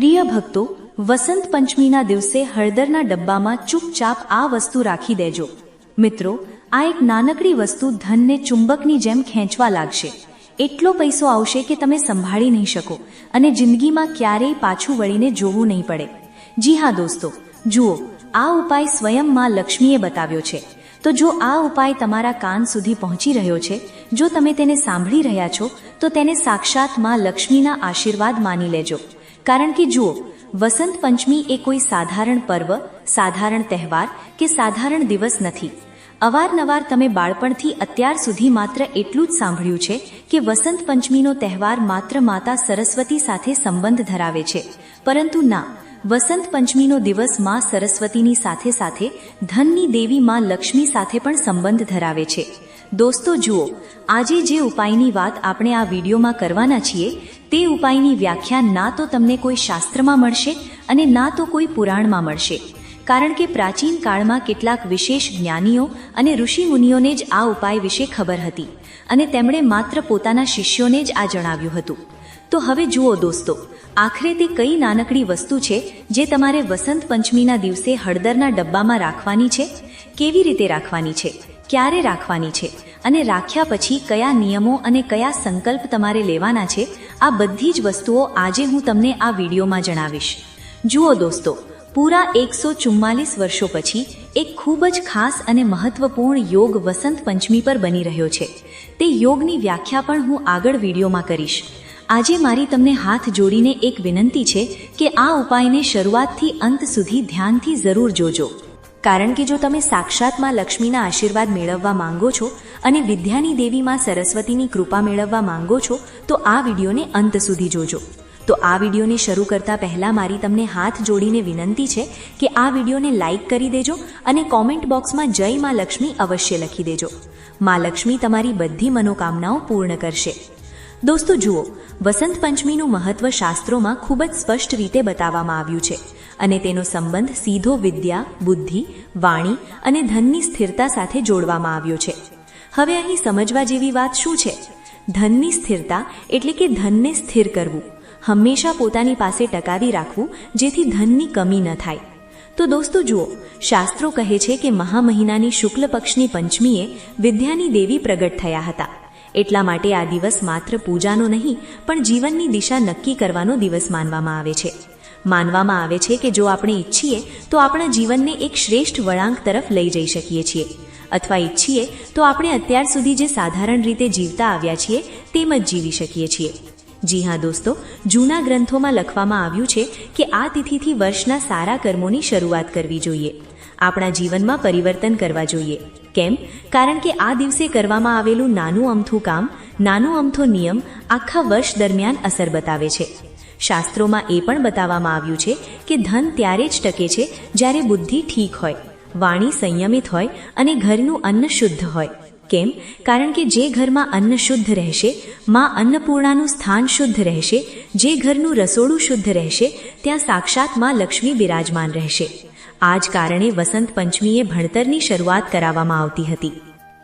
પ્રિય ભક્તો, વસંત પંચમીના દિવસે હળદરના ડબ્બામાં ચૂપચાપ આ વસ્તુ રાખી દેજો. મિત્રો, આ એક નાનકડી વસ્તુ ધનને ચુંબકની જેમ ખેંચવા લાગશે. એટલો પૈસો આવશે કે તમે સંભાળી નહીં શકો અને જિંદગીમાં ક્યારેય પાછું વળીને જોવું નહીં પડે. જી હા દોસ્તો, જુઓ, આ ઉપાય સ્વયં માં લક્ષ્મીએ બતાવ્યો છે. તો જો આ ઉપાય તમારા કાન સુધી પહોંચી રહ્યો છે, જો તમે તેને સાંભળી રહ્યા છો, તો તેને સાક્ષાત માં લક્ષ્મીના આશીર્વાદ માની લેજો. કારણ કે જુઓ, વસંત પંચમી એ કોઈ સાધારણ પર્વ, સાધારણ તહેવાર કે સાધારણ દિવસ નથી. અવારનવાર તમે બાળપણથી અત્યાર સુધી માત્ર એટલું જ સાંભળ્યું છે કે વસંત પંચમીનો તહેવાર માત્ર માતા સરસ્વતી સાથે સંબંધ ધરાવે છે. પરંતુ ના, વસંત પંચમીનો દિવસ માં સરસ્વતીની સાથે સાથે ધનની દેવી માં લક્ષ્મી સાથે પણ સંબંધ ધરાવે છે. દોસ્તો જુઓ, આજે જે ઉપાયની વાત આપણે આ વિડીયોમાં કરવાના છીએ, તે ઉપાયની વ્યાખ્યા ના તો તમને કોઈ શાસ્ત્રમાં મળશે અને ના તો કોઈ પુરાણમાં મળશે. કારણ કે પ્રાચીન કાળમાં કેટલાક વિશેષ જ્ઞાનીઓ અને ઋષિમુનિઓને જ આ ઉપાય વિશે ખબર હતી અને તેમણે માત્ર પોતાના શિષ્યોને જ આ જણાવ્યું હતું. તો હવે જુઓ દોસ્તો, આખરે તે કઈ નાનકડી વસ્તુ છે જે તમારે વસંત પંચમીના દિવસે હળદરના ડબ્બામાં રાખવાની છે, કેવી રીતે રાખવાની છે, ક્યારે રાખવાની છે અને રાખ્યા પછી કયા નિયમો અને કયા સંકલ્પ તમારે લેવાના છે, આ બધી જ વસ્તુઓ આજે હું તમને આ વિડીયોમાં જણાવીશ. જુઓ દોસ્તો, પૂરા 144 વર્ષો પછી એક ખૂબ જ ખાસ અને મહત્વપૂર્ણ યોગ વસંત પંચમી પર બની રહ્યો છે. તે યોગની વ્યાખ્યા પણ હું આગળ વિડીયોમાં કરીશ. આજે મારી તમને હાથ જોડીને એક વિનંતી છે કે આ ઉપાયને શરૂઆતથી અંત સુધી ધ્યાનથી જરૂર જોજો. કારણ કે જો તમે સાક્ષાતમાં લક્ષ્મીના આશીર્વાદ મેળવવા માંગો છો અને વિદ્યાની દેવીમાં સરસ્વતીની કૃપા મેળવવા માંગો છો, તો આ વિડીયોને અંત સુધી જોજો. તો આ વિડીયોને શરૂ કરતા પહેલાં મારી તમને હાથ જોડીને વિનંતી છે કે આ વિડીયોને લાઇક કરી દેજો અને કોમેન્ટ બોક્સમાં જય માં લક્ષ્મી અવશ્ય લખી દેજો. માં લક્ષ્મી તમારી બધી મનોકામનાઓ પૂર્ણ કરશે. દોસ્તો જુઓ, વસંત પંચમીનું મહત્વ શાસ્ત્રોમાં ખૂબ જ સ્પષ્ટ રીતે બતાવવામાં આવ્યું છે અને તેનો સંબંધ સીધો વિદ્યા, બુદ્ધિ, વાણી અને ધનની સ્થિરતા સાથે જોડવામાં આવ્યો છે. હવે અહીં સમજવા જેવી વાત શું છે? ધનની સ્થિરતા એટલે કે ધનને સ્થિર કરવું, હંમેશા પોતાની પાસે ટકાવી રાખવું, જેથી ધનની કમી ન થાય. તો દોસ્તો જુઓ, શાસ્ત્રો કહે છે કે મહા મહિનાની શુક્લ પક્ષની પંચમીએ વિદ્યાની દેવી પ્રગટ થયા હતા. એટલા માટે આ દિવસ માત્ર પૂજાનો નહીં પણ જીવનની દિશા નક્કી કરવાનો દિવસ માનવામાં આવે છે. માનવામાં આવે છે કે જો આપણે ઈચ્છીએ તો આપણા જીવનને એક શ્રેષ્ઠ વળાંક તરફ લઈ જઈ શકીએ છીએ, અથવા ઈચ્છીએ તો આપણે અત્યાર સુધી જે સાધારણ રીતે જીવતા આવ્યા છીએ તેમ જ જીવી શકીએ છીએ. જી હા દોસ્તો, જૂના ગ્રંથોમાં લખવામાં આવ્યું છે કે આ તિથિથી વર્ષના સારા કર્મોની શરૂઆત કરવી જોઈએ, આપણા જીવનમાં પરિવર્તન કરવા જોઈએ. કેમ? કારણ કે આ દિવસે કરવામાં આવેલું નાનું અમથું કામ, નાનો અમથો નિયમ આખા વર્ષ દરમિયાન અસર બતાવે છે. શાસ્ત્રોમાં એ પણ બતાવવામાં આવ્યું છે કે ધન ત્યારે જ ટકે છે જ્યારે બુદ્ધિ ઠીક હોય, વાણી સંયમિત હોય અને ઘરનું અન્ન શુદ્ધ હોય. કેમ? કારણ કે જે ઘરમાં અન્ન શુદ્ધ રહેશે, માં અન્નપૂર્ણાનું સ્થાન શુદ્ધ રહેશે, જે ઘરનું રસોડું શુદ્ધ રહેશે, ત્યાં સાક્ષાત માં લક્ષ્મી બિરાજમાન રહેશે. આ જ કારણે વસંત પંચમીએ ભણતરની શરૂઆત કરાવવામાં આવતી હતી,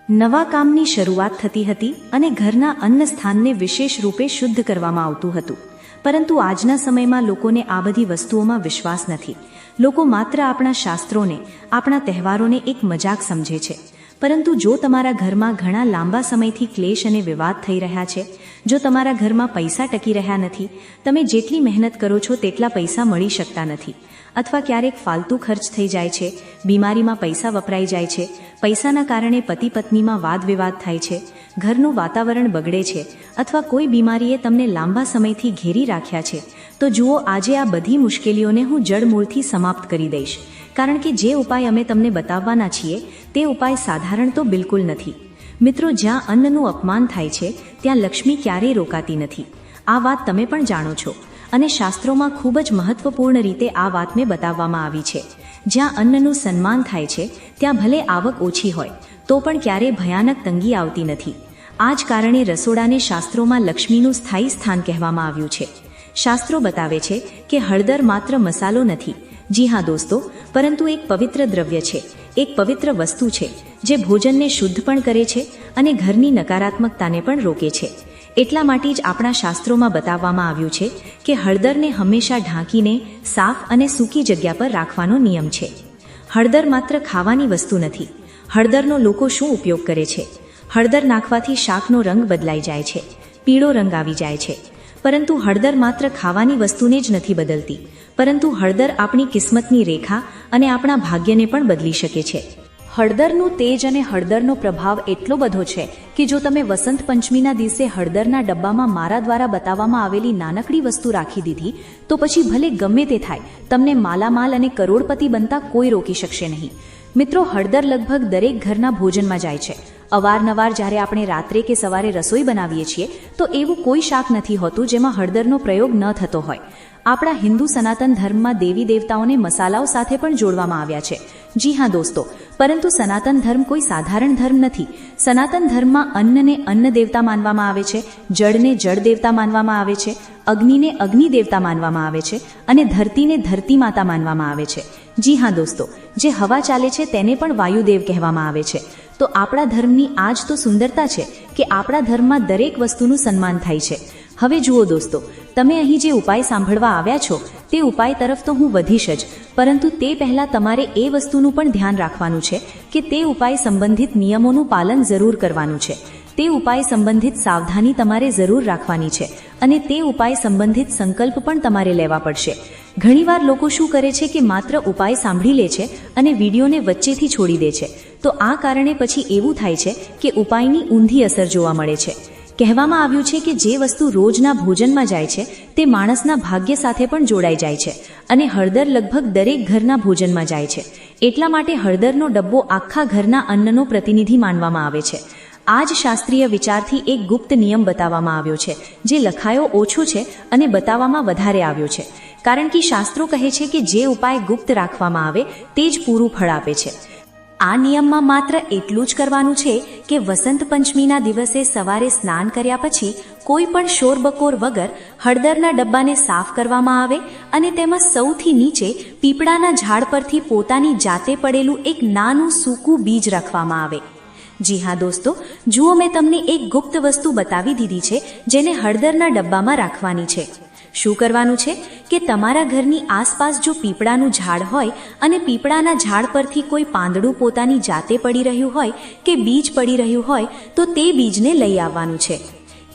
નવા કામની શરૂઆત થતી હતી અને ઘરના અન્ન સ્થાનને વિશેષ રૂપે શુદ્ધ કરવામાં આવતું હતું. પરંતુ આજના સમયમાં લોકોને આ બધી વસ્તુઓમાં વિશ્વાસ નથી. લોકો માત્ર આપણા શાસ્ત્રોને, આપણા તહેવારોને એક મજાક સમજે છે. પરંતુ જો તમારા ઘરમાં ઘણા લાંબા સમયથી ક્લેશ અને વિવાદ થઈ રહ્યા છે, જો તમારા ઘરમાં પૈસા ટકી રહ્યા નથી, તમે જેટલી મહેનત કરો છો તેટલા પૈસા મળી શકતા નથી, અથવા ક્યારેક ફાલતુ ખર્ચ થઈ જાય છે, બીમારીમાં પૈસા વપરાઈ જાય છે, પૈસાના કારણે પતિ પત્નીમાં વાદ વિવાદ થાય છે, ઘરનું વાતાવરણ બગડે છે, અથવા કોઈ બીમારીએ તમને લાંબા સમયથી ઘેરી રાખ્યા છે, તો જુઓ, આજે આ બધી મુશ્કેલીઓને હું જડમૂળથી સમાપ્ત કરી દઈશ. કારણ કે જે ઉપાય અમે તમને બતાવવાના છીએ તે ઉપાય સાધારણ તો બિલકુલ નથી. મિત્રો, જ્યાં અન્નનું અપમાન થાય છે ત્યાં લક્ષ્મી ક્યારેય રોકાતી નથી. આ વાત તમે પણ જાણો છો અને શાસ્ત્રોમાં ખૂબ જ મહત્વપૂર્ણ રીતે આ વાતને બતાવવામાં આવી છે. જ્યાં અન્નનું સન્માન થાય છે ત્યાં ભલે આવક ઓછી હોય તો પણ ક્યારેય ભયાનક તંગી આવતી નથી. આ જ કારણે રસોડાને શાસ્ત્રોમાં લક્ષ્મીનું સ્થાયી સ્થાન કહેવામાં આવ્યું છે. શાસ્ત્રો બતાવે છે કે હળદર માત્ર મસાલો નથી, જી હા દોસ્તો, પરંતુ એક પવિત્ર દ્રવ્ય છે, એક પવિત્ર વસ્તુ છે જે ભોજનને શુદ્ધ પણ કરે છે અને ઘરની નકારાત્મકતાને પણ રોકે છે. એટલા માટે જ આપણા શાસ્ત્રોમાં બતાવવામાં આવ્યું છે કે હળદરને હંમેશા ઢાંકીને સાફ અને સૂકી જગ્યા પર રાખવાનો નિયમ છે. હળદર માત્ર ખાવાની વસ્તુ નથી. હળદરનો લોકો શું ઉપયોગ કરે છે? હળદર નાખવાથી શાકનો રંગ બદલાઈ જાય છે, પીળો રંગ આવી જાય છે. પરંતુ હળદર માત્ર ખાવાની વસ્તુને જ નથી બદલતી, પરંતુ હળદર આપણી કિસ્મતની રેખા અને આપણા ભાગ્યને પણ બદલી શકે છે. હળદરનું તેજ અને હળદરનો પ્રભાવ એટલો બધો છે કે જો તમે વસંત પંચમીના દિવસે હળદરના ડબ્બામાં મારા દ્વારા બતાવવામાં આવેલી નાનકડી વસ્તુ રાખી દીધી તો પછી ભલે ગમે તે થાય, તમને માલામાલ અને કરોડપતિ બનતા કોઈ રોકી શકશે નહીં. મિત્રો, હળદર લગભગ દરેક ઘરના ભોજનમાં જાય છે. અવારનવાર જ્યારે આપણે રાત્રે કે સવારે રસોઈ બનાવીએ છીએ તો એવું કોઈ શાક નથી હોતું જેમાં હળદરનો પ્રયોગ ન થતો હોય. આપણા હિન્દુ સનાતન ધર્મમાં દેવી દેવતાઓને મસાલાઓ સાથે પણ જોડવામાં આવ્યા છે. જી હા દોસ્તો, પરંતુ સનાતન ધર્મ કોઈ સાધારણ ધર્મ નથી. સનાતન ધર્મમાં અન્નને અન્ન દેવતા માનવામાં આવે છે, જળને જળ દેવતા માનવામાં આવે છે, અગ્નિને અગ્નિ દેવતા માનવામાં આવે છે અને ધરતીને ધરતી માતા માનવામાં આવે છે. જી હા દોસ્તો, જે હવા ચાલે છે તેને પણ વાયુદેવ કહેવામાં આવે છે. તો આપણા ધર્મની આ જ તો સુંદરતા છે કે આપણા ધર્મમાં દરેક વસ્તુનું સન્માન થાય છે. હવે જુઓ દોસ્તો, તમે અહીં જે ઉપાય સાંભળવા આવ્યા છો તે ઉપાય તરફ તો હું વધીશ જ, પરંતુ તે પહેલાં તમારે એ વસ્તુનું પણ ધ્યાન રાખવાનું છે કે તે ઉપાય સંબંધિત નિયમોનું પાલન જરૂર કરવાનું છે. તે ઉપાય સંબંધિત સાવધાની તમારે જરૂર રાખવાની છે અને તે ઉપાય સંબંધિત સંકલ્પ પણ તમારે લેવા પડશે. ઘણીવાર લોકો શું કરે છે કે માત્ર ઉપાય સાંભળી લે છે અને વિડીયોને વચ્ચેથી છોડી દે છે. તો આ કારણે પછી એવું થાય છે કે ઉપાયની ઊંધી અસર જોવા મળે છે. કહેવામાં આવ્યું છે કે જે વસ્તુ રોજના ભોજનમાં જાય છે તે માણસના ભાગ્ય સાથે પણ જોડાઈ જાય છે અને હળદર લગભગ દરેક ઘરના ભોજનમાં જાય છે. એટલા માટે હળદરનો ડબ્બો આખા ઘરના અન્નનો પ્રતિનિધિ માનવામાં આવે છે. આ જ શાસ્ત્રીય વિચારથી એક ગુપ્ત નિયમ બતાવવામાં આવ્યો છે જે લખાયો ઓછો છે અને બતાવવામાં વધારે આવ્યો છે. કારણ કે શાસ્ત્રો કહે છે કે જે ઉપાય ગુપ્ત રાખવામાં આવે તે જ પૂરું ફળ આપે છે. આ નિયમમાં માત્ર એટલું જ કરવાનું છે કે વસંત પંચમીના દિવસે સવારે સ્નાન કર્યા પછી કોઈ પણ શોરબકોર વગર હળદરના ડબ્બાને સાફ કરવામાં આવે અને તેમાં સૌથી નીચે પીપળાના ઝાડ પરથી પોતાની જાતે પડેલું એક નાનું સૂકું બીજ રાખવામાં આવે. જી હા દોસ્તો, જુઓ, મેં તમને એક ગુપ્ત વસ્તુ બતાવી દીધી છે જેને હળદરના ડબ્બામાં રાખવાની છે. શું કરવાનું છે કે તમારા ઘરની આસપાસ જો પીપળાનું ઝાડ હોય અને પીપળાના ઝાડ પરથી કોઈ પાંદડું પોતાની જાતે પડી રહ્યું હોય કે બીજ પડી રહ્યું હોય તો તે બીજને લઈ આવવાનું છે.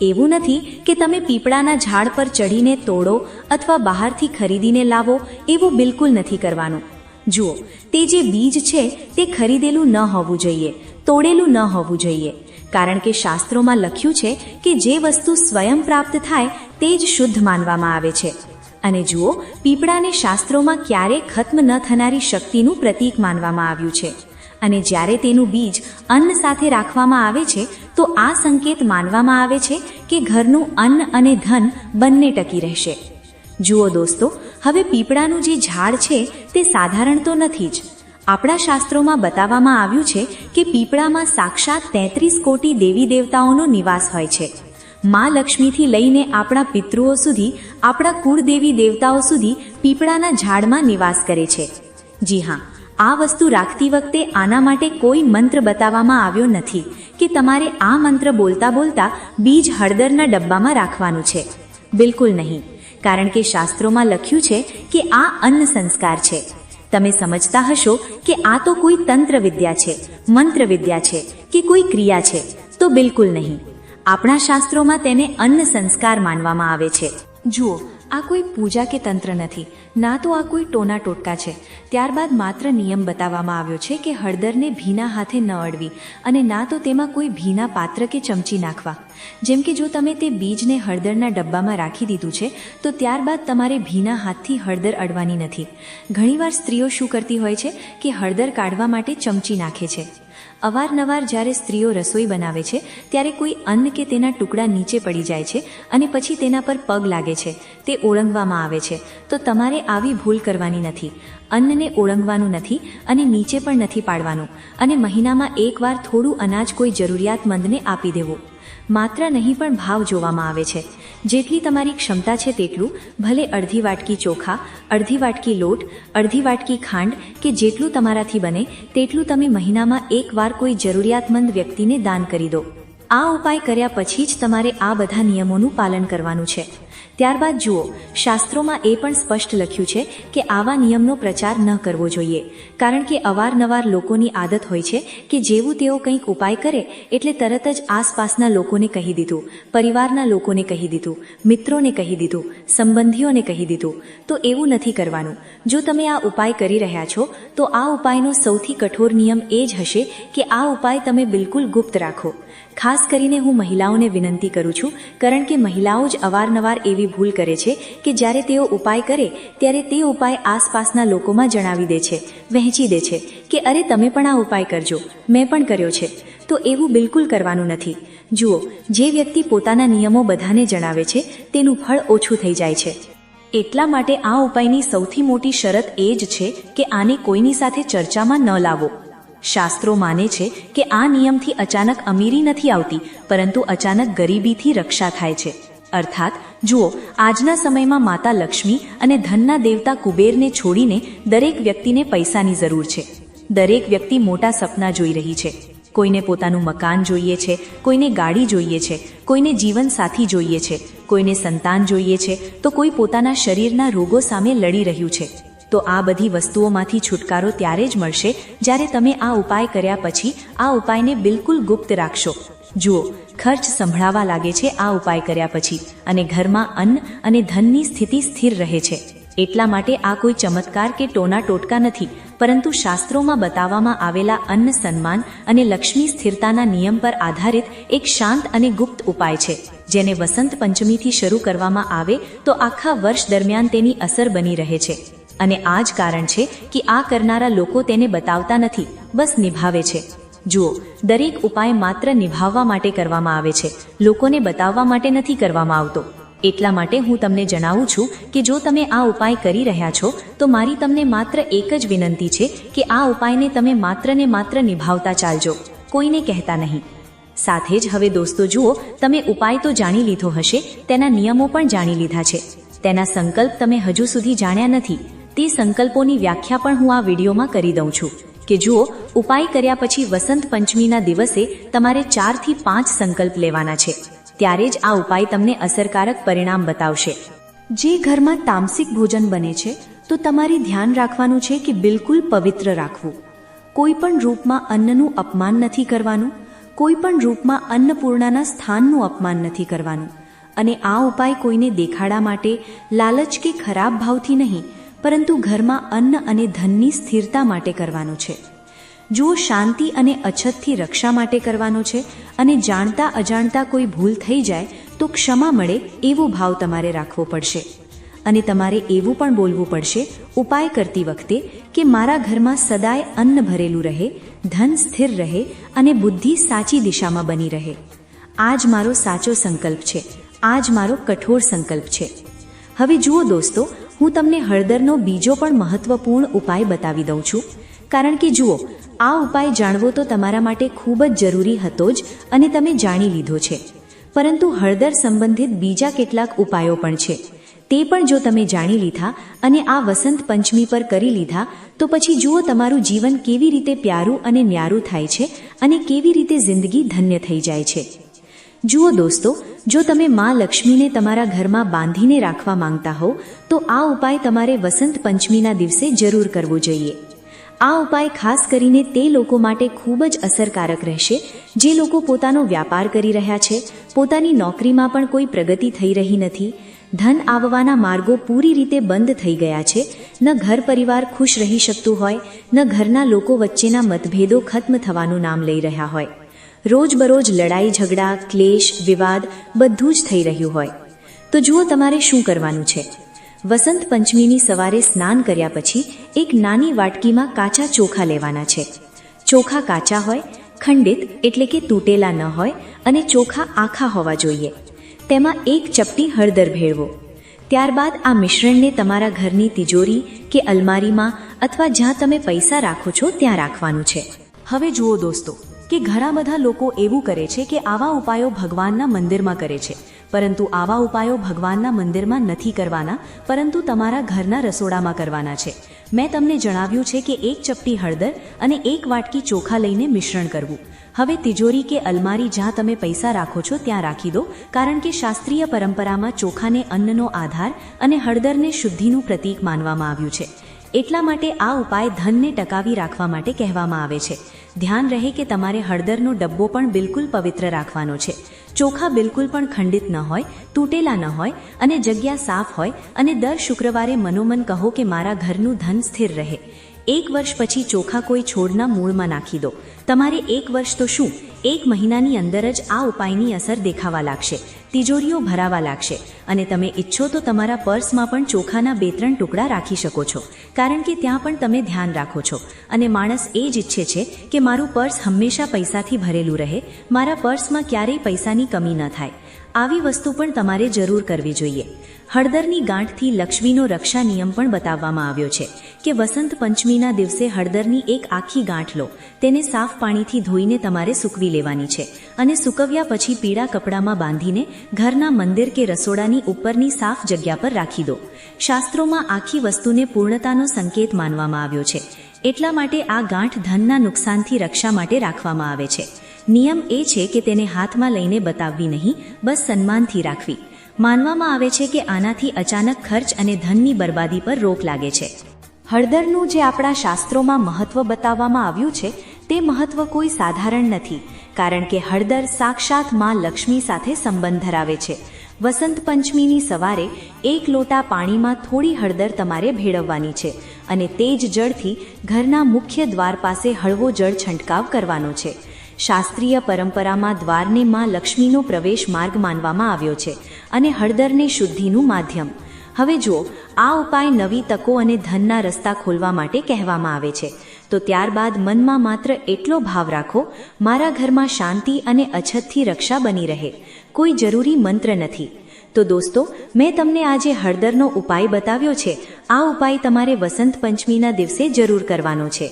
એવું નથી કે તમે પીપળાના ઝાડ પર ચડીને તોડો અથવા બહારથી ખરીદીને લાવો, એવું બિલકુલ નથી કરવાનું. જુઓ, તે જે બીજ છે તે ખરીદેલું ન હોવું જોઈએ, તોડેલું ન હોવું જોઈએ. કારણ કે શાસ્ત્રોમાં લખ્યું છે કે જે વસ્તુ સ્વયં પ્રાપ્ત થાય તે જ શુદ્ધ માનવામાં આવે છે. અને જુઓ, પીપળાને શાસ્ત્રોમાં ક્યારેય ખત્મ ન થનારી શક્તિનું પ્રતીક માનવામાં આવ્યું છે. અને જ્યારે તેનું બીજ અન્ન સાથે રાખવામાં આવે છે તો આ સંકેત માનવામાં આવે છે કે ઘરનું અન્ન અને ધન બંને ટકી રહેશે. જુઓ દોસ્તો, હવે પીપળાનું જે ઝાડ છે તે સાધારણ તો નથી જ. આપણા શાસ્ત્રોમાં બતાવવામાં આવ્યું છે કે પીપળામાં સાક્ષાત 33 કોટી દેવી દેવતાઓનો નિવાસ હોય છે. મા લક્ષ્મીથી લઈને આપણા પિતૃઓ સુધી, આપણા કુળદેવી દેવતાઓ સુધી પીપળાના ઝાડમાં નિવાસ કરે છે. જી હા, આ વસ્તુ રાખતી વખતે આના માટે કોઈ મંત્ર બતાવવામાં આવ્યો નથી કે તમારે આ મંત્ર બોલતા બોલતા બીજ હળદરના ડબ્બામાં રાખવાનું છે. બિલકુલ નહીં, કારણ કે શાસ્ત્રોમાં લખ્યું છે કે આ અન્ન સંસ્કાર છે. તમે સમજતા હશો કે આ તો કોઈ તંત્ર વિદ્યા છે, મંત્ર વિદ્યા છે કે કોઈ ક્રિયા છે, તો બિલકુલ નહીં. આપણા શાસ્ત્રોમાં તેને અન્ન સંસ્કાર માનવામાં આવે છે. જુઓ, આ કોઈ પૂજા કે તંત્ર નથી, ના તો આ કોઈ ટોના ટોટકા છે. ત્યારબાદ માત્ર નિયમ બતાવવામાં આવ્યો છે કે હળદરને ભીના હાથે ન અડવી અને ના તો તેમાં કોઈ ભીના પાત્ર કે ચમચી નાખવા. જેમ કે જો તમે તે બીજને હળદરના ડબ્બામાં રાખી દીધું છે તો ત્યારબાદ તમારે ભીના હાથથી હળદર અડવાની નથી. ઘણીવાર સ્ત્રીઓ શું કરતી હોય છે કે હળદર કાઢવા માટે ચમચી નાખે છે. અવારનવાર જ્યારે સ્ત્રીઓ રસોઈ બનાવે છે ત્યારે કોઈ અન્ન કે તેના ટુકડા નીચે પડી જાય છે અને પછી તેના પર પગ લાગે છે, તે ઓળંગવામાં આવે છે. તો તમારે આવી ભૂલ કરવાની નથી. અન્નને ઓળંગવાનું નથી અને નીચે પણ નથી પાડવાનું અને મહિનામાં એકવાર થોડું અનાજ કોઈ જરૂરિયાતમંદને આપી દેવું. માત્ર નહીં પણ ભાવ જોવામાં આવે છે. જેટલી તમારી ક્ષમતા છે તેટલું, ભલે અડધી વાટકી ચોખા, અડધી વાટકી લોટ, અડધી વાટકી ખાંડ કે જેટલું તમારાથી બને તેટલું તમે મહિનામાં એકવાર કોઈ જરૂરિયાતમંદ વ્યક્તિને દાન કરી દો. આ ઉપાય કર્યા પછી જ તમારે આ બધા નિયમોનું પાલન કરવાનું છે. ત્યારબાદ જુઓ, શાસ્ત્રોમાં એ પણ સ્પષ્ટ લખ્યું છે કે આવા નિયમનો પ્રચાર ન કરવો જોઈએ, કારણ કે અવારનવાર લોકોની આદત હોય છે કે જેવું તેઓ કંઈક ઉપાય કરે એટલે તરત જ આસપાસના લોકોને કહી દીધું, પરિવારના લોકોને કહી દીધું, મિત્રોને કહી દીધું, સંબંધીઓને કહી દીધું. તો એવું નથી કરવાનું. જો તમે આ ઉપાય કરી રહ્યા છો તો આ ઉપાયનો સૌથી કઠોર નિયમ એ જ હશે કે આ ઉપાય તમે બિલકુલ ગુપ્ત રાખો. ખાસ કરીને હું મહિલાઓને વિનંતી કરું છું, કારણ કે મહિલાઓ જ અવારનવાર એવી ભૂલ કરે છે કે જ્યારે તેઓ ઉપાય કરે ત્યારે તે ઉપાય આસપાસના લોકોમાં જણાવી દે છે, વહેંચી દે છે કે અરે તમે પણ આ ઉપાય કરજો, મેં પણ કર્યો છે. તો એવું બિલકુલ કરવાનું નથી. જુઓ, જે વ્યક્તિ પોતાના નિયમો બધાને જણાવે છે તેનું ફળ ઓછું થઈ જાય છે. એટલા માટે આ ઉપાયની સૌથી મોટી શરત એ જ છે કે આને કોઈની સાથે ચર્ચામાં ન લાવો. શાસ્ત્રો માને છે કે આ નિયમથી અચાનક અમીરી નથી આવતી, પરંતુ અચાનક ગરીબીથી રક્ષા થાય છે. અર્થાત જુઓ, આજના સમયમાં માતા લક્ષ્મી અને ધનના દેવતા કુબેરને છોડીને દરેક વ્યક્તિને પૈસાની જરૂર છે. દરેક વ્યક્તિ મોટા સપના જોઈ રહી છે. કોઈને પોતાનું મકાન જોઈએ છે, કોઈને ગાડી જોઈએ છે, કોઈને જીવન સાથી જોઈએ છે, કોઈને સંતાન જોઈએ છે, તો કોઈ પોતાના શરીરના રોગો સામે લડી રહ્યું છે. તો આ બધી વસ્તુઓમાંથી છુટકારો ત્યારે જ મળશે જ્યારે તમે આ ઉપાય કર્યા પછી આ ઉપાયને બિલકુલ ગુપ્ત રાખશો. જુઓ, ખર્ચ સંભળાવા લાગે છે આ ઉપાય કર્યા પછી, અને ઘરમાં અન્ન અને ધનની સ્થિતિ સ્થિર રહે છે. એટલા માટે આ કોઈ ચમત્કાર કે ટોના ટોટકા નથી, પરંતુ શાસ્ત્રોમાં બતાવવામાં આવેલા અન્ન, સન્માન અને લક્ષ્મી સ્થિરતાના નિયમ પર આધારિત એક શાંત અને ગુપ્ત ઉપાય છે, જેને વસંત પંચમીથી શરૂ કરવામાં આવે તો આખા વર્ષ દરમિયાન તેની અસર બની રહે છે. અને આ જ કારણ છે કે આ કરનારા લોકો તેને બતાવતા નથી, બસ નિભાવે છે. જુઓ, દરેક ઉપાય માત્ર નિભાવવા માટે કરવામાં આવે છે, લોકોને બતાવવા માટે નથી કરવામાં આવતો. એટલા માટે હું તમને જણાવું છું કે જો તમે આ ઉપાય કરી રહ્યા છો તો મારી તમને માત્ર એક જ વિનંતી છે કે આ ઉપાયને તમે માત્ર ને માત્ર નિભાવતા ચાલજો, કોઈને કહેતા નહીં. સાથે જ હવે દોસ્તો જુઓ, તમે ઉપાય તો જાણી લીધો હશે, તેના નિયમો પણ જાણી લીધા છે. તેના સંકલ્પ તમે હજુ સુધી જાણ્યા નથી. તે સંકલ્પોની વ્યાખ્યા પણ હું આ વિડીયોમાં કરી દઉં છું કે જુઓ, ઉપાય કર્યા પછી વસંત પંચમીના દિવસે તમારે 4 થી 5 સંકલ્પ લેવાના છે. ત્યારે જ આ ઉપાય તમને અસરકારક પરિણામ બતાવશે. જે ઘરમાં તામસિક ભોજન બને છે તો તમારે ધ્યાન રાખવાનું છે કે બિલકુલ પવિત્ર રાખવું. કોઈ પણ રૂપમાં અન્નનું અપમાન નથી કરવાનું, કોઈ પણ રૂપમાં અન્નપૂર્ણાના સ્થાનનું અપમાન નથી કરવાનું. અને આ ઉપાય કોઈને દેખાડા માટે, લાલચ કે ખરાબ ભાવથી નહીં, પરંતુ ઘરમાં અન્ન અને ધનની સ્થિરતા માટે કરવાનો છે. જો શાંતિ અને અછતથી રક્ષા માટે કરવાનો છે, અને જાણતા અજાણતા કોઈ ભૂલ થઈ જાય તો ક્ષમા મળે એવો ભાવ તમારે રાખવો પડશે. અને તમારે એવું પણ બોલવું પડશે ઉપાય કરતી વખતે કે મારા ઘરમાં સદાય અન્ન ભરેલું રહે, ધન સ્થિર રહે અને બુદ્ધિ સાચી દિશામાં બની રહે. આ જ મારો સાચો સંકલ્પ છે, આ જ મારો કઠોર સંકલ્પ છે. હવે જુઓ દોસ્તો, હું તમને હળદરનો બીજો પણ મહત્વપૂર્ણ ઉપાય બતાવી દઉં છું, કારણ કે જુઓ, આ ઉપાય જાણવો તો તમારા માટે ખૂબ જ જરૂરી હતો જ અને તમે જાણી લીધો છે. પરંતુ હળદર સંબંધિત બીજા કેટલાક ઉપાયો પણ છે. તે પણ જો તમે જાણી લીધા અને આ વસંત પંચમી પર કરી લીધા તો પછી જુઓ તમારું જીવન કેવી રીતે પ્યારું અને ન્યારું થાય છે અને કેવી રીતે જિંદગી ધન્ય થઈ જાય છે. જુઓ દોસ્તો, જો તમે માં લક્ષ્મીને તમારા ઘરમાં બાંધીને રાખવા માંગતા હો તો આ ઉપાય તમારે વસંત પંચમીના દિવસે જરૂર કરવો જોઈએ. આ ઉપાય ખાસ કરીને તે લોકો માટે ખૂબ જ અસરકારક રહેશે જે લોકો પોતાનો વ્યાપાર કરી રહ્યા છે, પોતાની નોકરીમાં પણ કોઈ પ્રગતિ થઈ રહી નથી, ધન આવવાના માર્ગો પૂરી રીતે બંધ થઈ ગયા છે, ન ઘર પરિવાર ખુશ રહી શકતું હોય, ન ઘરના લોકો વચ્ચેના મતભેદો ખત્મ થવાનું નામ લઈ રહ્યા હોય, રોજબરોજ લડાઈ ઝઘડા, ક્લેશ, વિવાદ બધું જ થઈ રહ્યું હોય. તો જુઓ તમારે શું કરવાનું છે. વસંત પંચમીની સવારે સ્નાન કર્યા પછી એક નાની વાટકીમાં કાચા ચોખા લેવાના છે. ચોખા કાચા હોય, ખંડિત એટલે કે તૂટેલા ન હોય અને ચોખા આખા હોવા જોઈએ. તેમાં એક ચપટી હળદર ભેળવો. ત્યારબાદ આ મિશ્રણને તમારા ઘરની તિજોરી કે અલમારીમાં અથવા જ્યાં તમે પૈસા રાખો છો ત્યાં રાખવાનું છે. હવે જુઓ દોસ્તો કે ઘણા બધા લોકો એવું કરે છે કે આવા ઉપાયો ભગવાનના મંદિરમાં કરે છે, પરંતુ આવા ઉપાયો ભગવાનના મંદિરમાં નથી કરવાના, પરંતુ તમારા ઘરના રસોડામાં કરવાના છે. મેં તમને જણાવ્યું છે કે એક ચપટી હળદર અને એક વાટકી ચોખા લઈને મિશ્રણ કરવું. હવે તિજોરી કે અલમારી જ્યાં તમે પૈસા રાખો છો ત્યાં રાખી દો, કારણ કે શાસ્ત્રીય પરંપરામાં ચોખાને અન્નનો આધાર અને હળદરને શુદ્ધિનું પ્રતીક માનવામાં આવ્યું છે. એટલા માટે આ ઉપાય ધનને ટકાવી રાખવા માટે કહેવામાં આવે છે. ધ્યાન રહે કે તમારે હળદરનો ડબ્બો પણ બિલકુલ પવિત્ર રાખવાનો છે. ચોખા બિલકુલ પણ ખંડિત ન હોય, તૂટેલા ન હોય અને જગ્યા સાફ હોય, અને દર શુક્રવારે મનોમન કહો કે મારા ઘરનું ધન સ્થિર રહે. 1 વર્ષ પછી ચોખા કોઈ છોડના મૂળમાં નાખી દો. તમારે 1 વર્ષ તો શું, 1 મહિનાની અંદર જ આ ઉપાયની અસર દેખાવા લાગશે. તિજોરીઓ ભરાવા લાગશે અને તમે ઈચ્છો તો તમારા પર્સમાં પણ ચોખાના 2-3 ટુકડા રાખી શકો છો, કારણ કે ત્યાં પણ તમે ધ્યાન રાખો છો અને માણસ એ જ ઈચ્છે છે કે મારું પર્સ હંમેશા પૈસાથી ભરેલું રહે, મારા પર્સમાં ક્યારેય પૈસાની કમી ન થાય. આવી વસ્તુ પણ તમારે જરૂર કરવી જોઈએ. હળદરની ગાંઠથી લક્ષ્મીનો રક્ષા નિયમ પણ બતાવવામાં આવ્યો છે કે વસંત પંચમીના દિવસે હળદરની એક આખી ગાંઠ લો, તેને સાફ પાણીથી ધોઈને તમારે સૂકવી લેવાની છે અને સૂકવ્યા પછી પીળા કપડામાં બાંધીને ઘરના મંદિર કે રસોડાની ઉપરની સાફ જગ્યા પર રાખી દો. શાસ્ત્રોમાં આખી વસ્તુને પૂર્ણતાનો સંકેત માનવામાં આવ્યો છે, એટલા માટે આ ગાંઠ ધનના નુકસાનથી રક્ષા માટે રાખવામાં આવે છે. નિયમ એ છે કે તેને હાથમાં લઈને બતાવવી નહીં, બસ સન્માનથી રાખવી. માનવામાં આવે છે કે આનાથી અચાનક ખર્ચ અને ધનની બરબાદી પર રોક લાગે છે. હળદરનું જે આપણા શાસ્ત્રોમાં મહત્વ બતાવવામાં આવ્યું છે તે મહત્વ કોઈ સાધારણ નથી, કારણ કે હળદર સાક્ષાત માં લક્ષ્મી સાથે સંબંધ ધરાવે છે. વસંત પંચમીની સવારે 1 લોટા પાણીમાં થોડી હળદર તમારે ભેળવવાની છે અને તે જ જળથી ઘરના મુખ્ય દ્વાર પાસે હળવો જળ છંટકાવ કરવાનો છે. શાસ્ત્રીય પરંપરામાં દ્વારને માં લક્ષ્મીનો પ્રવેશ માર્ગ માનવામાં આવ્યો છે અને હળદરને શુદ્ધિનું માધ્યમ. હવે જુઓ, આ ઉપાય નવી તકો અને ધનના રસ્તા ખોલવા માટે કહેવામાં આવે છે. તો ત્યારબાદ મનમાં માત્ર એટલો ભાવ રાખો, મારા ઘરમાં શાંતિ અને અછતથી રક્ષા બની રહે. કોઈ જરૂરી મંત્ર નથી. તો દોસ્તો, મેં તમને આજે હળદરનો ઉપાય બતાવ્યો છે. આ ઉપાય તમારે વસંત પંચમીના દિવસે જરૂર કરવાનો છે,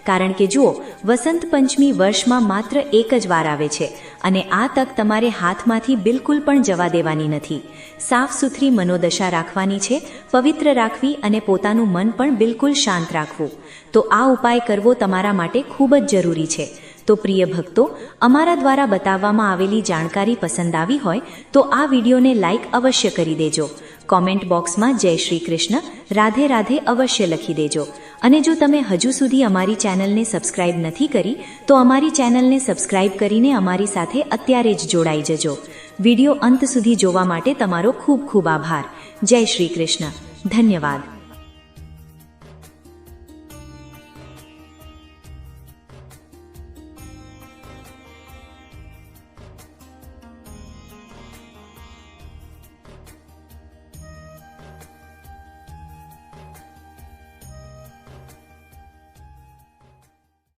કારણ કે જુઓ, વસંત પંચમી વર્ષમાં માત્ર એક જ વાર આવે છે અને આ તક તમારે હાથમાંથી બિલકુલ પણ જવા દેવાની નથી. સાફ સુથરી મનોદશા રાખવાની છે, પવિત્ર રાખવી અને પોતાનું મન પણ બિલકુલ શાંત રાખવું. તો આ ઉપાય કરવો તમારા માટે ખૂબ જ જરૂરી છે. તો પ્રિય ભક્તો, અમારા દ્વારા બતાવવામાં આવેલી જાણકારી પસંદ આવી હોય તો આ વિડીયોને લાઈક અવશ્ય કરી દેજો. કોમેન્ટ બોક્સમાં જય શ્રી કૃષ્ણ, રાધે રાધે અવશ્ય લખી દેજો. અને જો તમે હજુ સુધી અમારી ચેનલને સબસ્ક્રાઇબ નથી કરી તો અમારી ચેનલને સબસ્ક્રાઇબ કરીને અમારી સાથે અત્યારે જ જોડાઈ જજો. વિડીયો અંત સુધી જોવા માટે તમારો ખૂબ ખૂબ આભાર. જય શ્રી કૃષ્ણ. ધન્યવાદ.